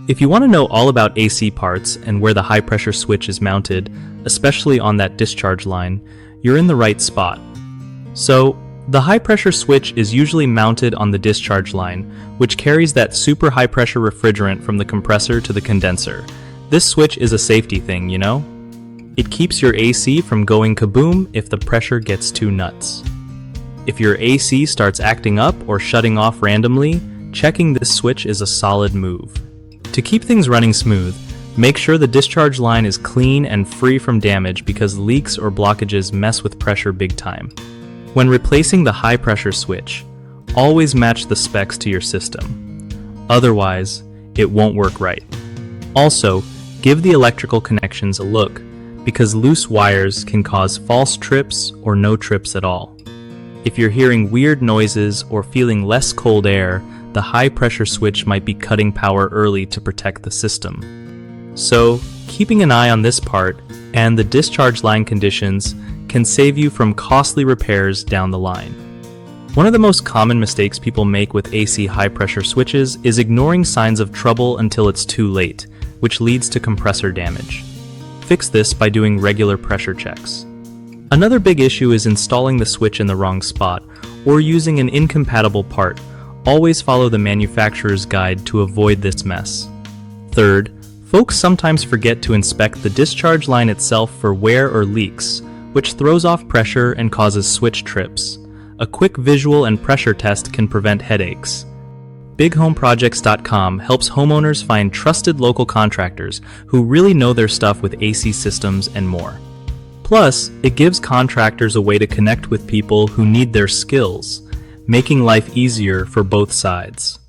If you want to know all about AC parts and where the high pressure switch is mounted, especially on that discharge line, you're in the right spot. So, the high pressure switch is usually mounted on the discharge line, which carries that super high pressure refrigerant from the compressor to the condenser. This switch is a safety thing, you know? It keeps your AC from going kaboom if the pressure gets too nuts. If your AC starts acting up or shutting off randomly, checking this switch is a solid move. To keep things running smooth, make sure the discharge line is clean and free from damage because leaks or blockages mess with pressure big time. When replacing the high pressure switch, always match the specs to your system. Otherwise, it won't work right. Also, give the electrical connections a look because loose wires can cause false trips or no trips at all. If you're hearing weird noises or feeling less cold air, the high pressure switch might be cutting power early to protect the system. So, keeping an eye on this part and the discharge line conditions can save you from costly repairs down the line. One of the most common mistakes people make with AC high pressure switches is ignoring signs of trouble until it's too late, which leads to compressor damage. Fix this by doing regular pressure checks. Another big issue is installing the switch in the wrong spot or using an incompatible part. Always follow the manufacturer's guide to avoid this mess. Third, folks sometimes forget to inspect the discharge line itself for wear or leaks, which throws off pressure and causes switch trips. A quick visual and pressure test can prevent headaches. BigHomeProjects.com helps homeowners find trusted local contractors who really know their stuff with AC systems and more. Plus, it gives contractors a way to connect with people who need their skills, making life easier for both sides.